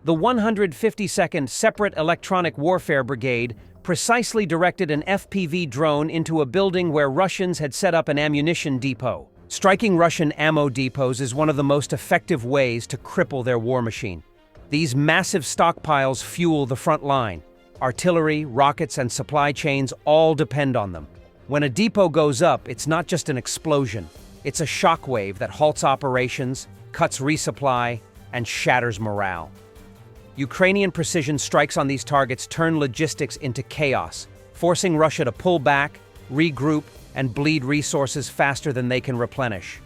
The 152nd Separate Electronic Warfare Brigade precisely directed an FPV drone into a building where Russians had set up an ammunition depot. Striking Russian ammo depots is one of the most effective ways to cripple their war machine. These massive stockpiles fuel the front line. Artillery, rockets, and supply chains all depend on them. When a depot goes up, it's not just an explosion. It's a shockwave that halts operations, cuts resupply, and shatters morale. Ukrainian precision strikes on these targets turn logistics into chaos, forcing Russia to pull back, regroup, and bleed resources faster than they can replenish.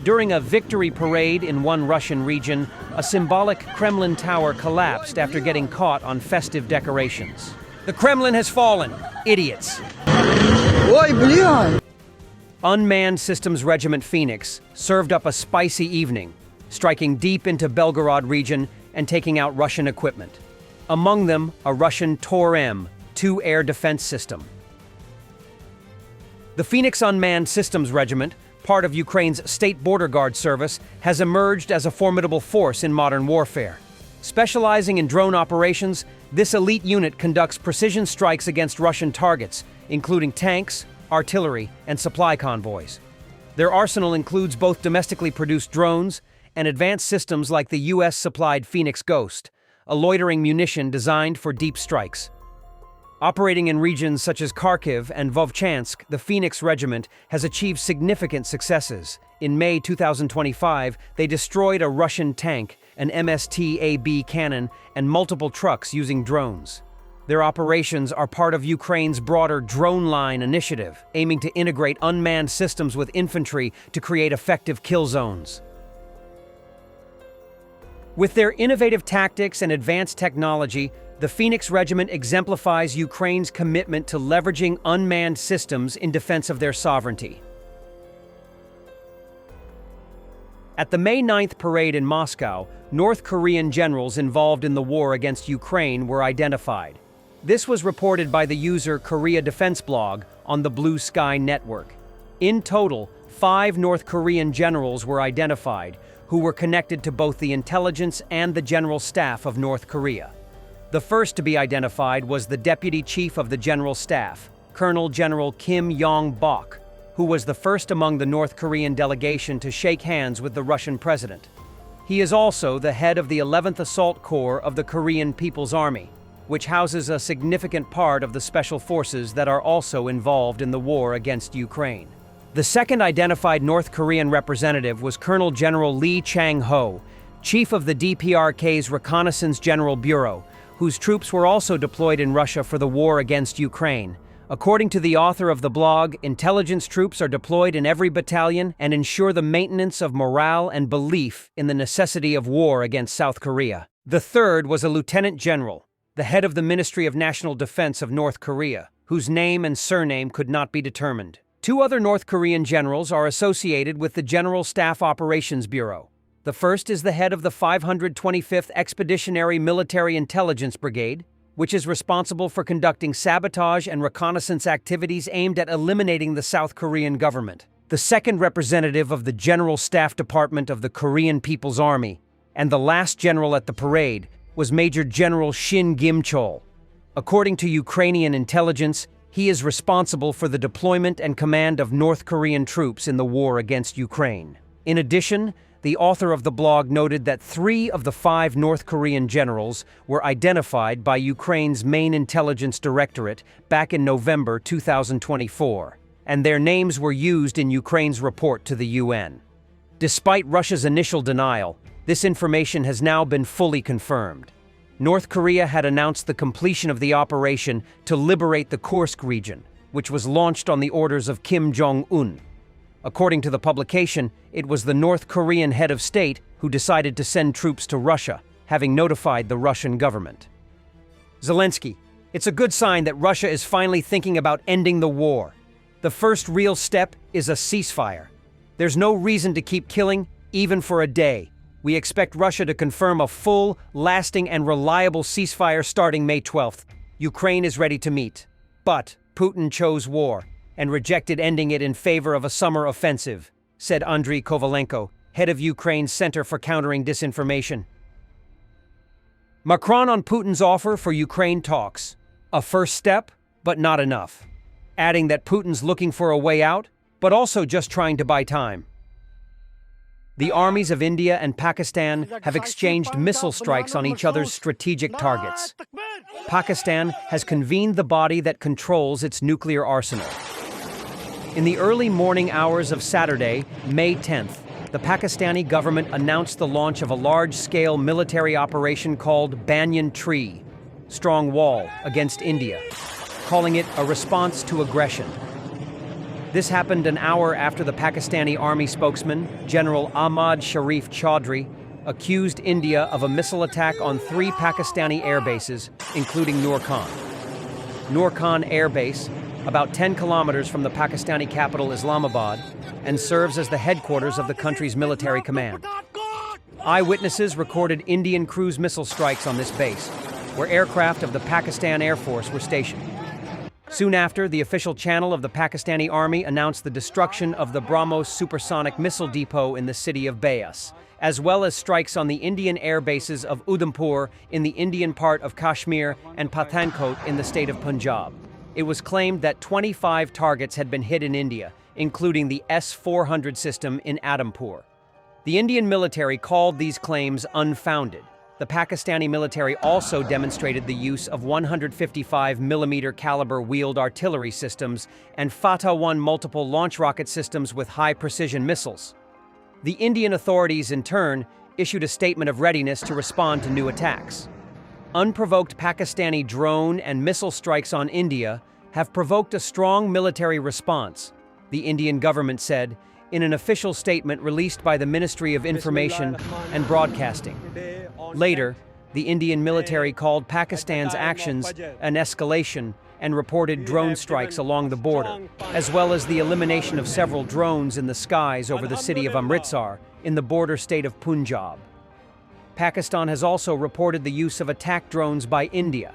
During a victory parade in one Russian region, a symbolic Kremlin tower collapsed after getting caught on festive decorations. The Kremlin has fallen, idiots! Unmanned Systems Regiment Phoenix served up a spicy evening, striking deep into Belgorod region and taking out Russian equipment. Among them, a Russian Tor-M 2 air defense system. The Phoenix Unmanned Systems Regiment, part of Ukraine's State Border Guard Service, has emerged as a formidable force in modern warfare. Specializing in drone operations, this elite unit conducts precision strikes against Russian targets, including tanks, artillery, and supply convoys. Their arsenal includes both domestically produced drones and advanced systems like the US-supplied Phoenix Ghost, a loitering munition designed for deep strikes. Operating in regions such as Kharkiv and Vovchansk, the Phoenix Regiment has achieved significant successes. In May 2025, they destroyed a Russian tank, an MST-AB cannon, and multiple trucks using drones. Their operations are part of Ukraine's broader Drone Line initiative, aiming to integrate unmanned systems with infantry to create effective kill zones. With their innovative tactics and advanced technology, the Phoenix Regiment exemplifies Ukraine's commitment to leveraging unmanned systems in defense of their sovereignty. At the May 9th parade in Moscow, North Korean generals involved in the war against Ukraine were identified. This was reported by the user Korea Defense blog on the Blue Sky Network. In total, 5 North Korean generals were identified, who were connected to both the intelligence and the general staff of North Korea. The first to be identified was the Deputy Chief of the General Staff, Colonel General Kim Yong-bok, who was the first among the North Korean delegation to shake hands with the Russian president. He is also the head of the 11th Assault Corps of the Korean People's Army, which houses a significant part of the special forces that are also involved in the war against Ukraine. The second identified North Korean representative was Colonel General Lee Chang-ho, chief of the DPRK's Reconnaissance General Bureau, whose troops were also deployed in Russia for the war against Ukraine. According to the author of the blog, intelligence troops are deployed in every battalion and ensure the maintenance of morale and belief in the necessity of war against South Korea. The third was a lieutenant general, the head of the Ministry of National Defense of North Korea, whose name and surname could not be determined. 2 other North Korean generals are associated with the General Staff Operations Bureau. The first is the head of the 525th Expeditionary Military Intelligence Brigade, which is responsible for conducting sabotage and reconnaissance activities aimed at eliminating the South Korean government. The second representative of the General Staff Department of the Korean People's Army, and the last general at the parade, was Major General Shin Kim-chol. According to Ukrainian intelligence, he is responsible for the deployment and command of North Korean troops in the war against Ukraine. In addition, the author of the blog noted that 3 of the 5 North Korean generals were identified by Ukraine's main intelligence directorate back in November 2024, and their names were used in Ukraine's report to the UN. Despite Russia's initial denial, this information has now been fully confirmed. North Korea had announced the completion of the operation to liberate the Kursk region, which was launched on the orders of Kim Jong-un. According to the publication, it was the North Korean head of state who decided to send troops to Russia, having notified the Russian government. Zelensky, it's a good sign that Russia is finally thinking about ending the war. The first real step is a ceasefire. There's no reason to keep killing, even for a day. We expect Russia to confirm a full, lasting, and reliable ceasefire starting May 12th. Ukraine is ready to meet. But Putin chose war and rejected ending it in favor of a summer offensive, said Andriy Kovalenko, head of Ukraine's Center for Countering Disinformation. Macron on Putin's offer for Ukraine talks. A first step, but not enough. Adding that Putin's looking for a way out, but also just trying to buy time. The armies of India and Pakistan have exchanged missile strikes on each other's strategic targets. Pakistan has convened the body that controls its nuclear arsenal. In the early morning hours of Saturday, May 10th, the Pakistani government announced the launch of a large-scale military operation called Banyan Tree, Strong Wall, against India, calling it a response to aggression. This happened an hour after the Pakistani army spokesman, General Ahmad Sharif Chaudhry, accused India of a missile attack on 3 Pakistani air bases, including Noor Khan. Noor Khan Air Base, about 10 kilometers from the Pakistani capital Islamabad, and serves as the headquarters of the country's military command. Eyewitnesses recorded Indian cruise missile strikes on this base, where aircraft of the Pakistan Air Force were stationed. Soon after, the official channel of the Pakistani army announced the destruction of the BrahMos supersonic missile depot in the city of Beas, as well as strikes on the Indian air bases of Udhampur in the Indian part of Kashmir and Pathankot in the state of Punjab. It was claimed that 25 targets had been hit in India, including the S-400 system in Adampur. The Indian military called these claims unfounded. The Pakistani military also demonstrated the use of 155mm caliber wheeled artillery systems and Fatah-1 multiple launch rocket systems with high-precision missiles. The Indian authorities, in turn, issued a statement of readiness to respond to new attacks. Unprovoked Pakistani drone and missile strikes on India have provoked a strong military response, the Indian government said in an official statement released by the Ministry of Information and Broadcasting. Later, the Indian military called Pakistan's actions an escalation and reported drone strikes along the border, as well as the elimination of several drones in the skies over the city of Amritsar in the border state of Punjab. Pakistan has also reported the use of attack drones by India.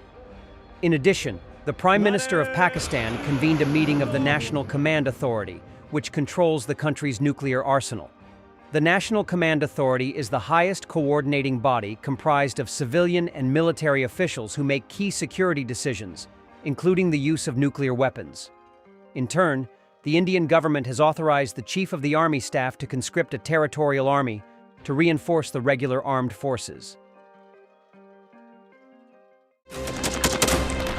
In addition, the Prime Minister of Pakistan convened a meeting of the National Command Authority, which controls the country's nuclear arsenal. The National Command Authority is the highest coordinating body comprised of civilian and military officials who make key security decisions, including the use of nuclear weapons. In turn, the Indian government has authorized the Chief of the Army Staff to conscript a territorial army to reinforce the regular armed forces.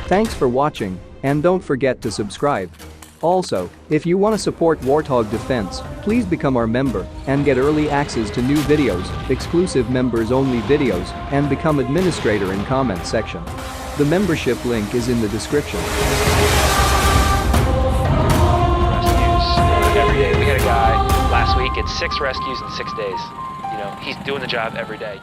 Thanks for watching, and don't forget to subscribe. Also, if you want to support Warthog Defense, please become our member and get early access to new videos, exclusive members-only videos, and become administrator in comment section. The membership link is in the description. Rescues every day. We had a guy last week at 6 rescues in 6 days. You know, he's doing the job every day.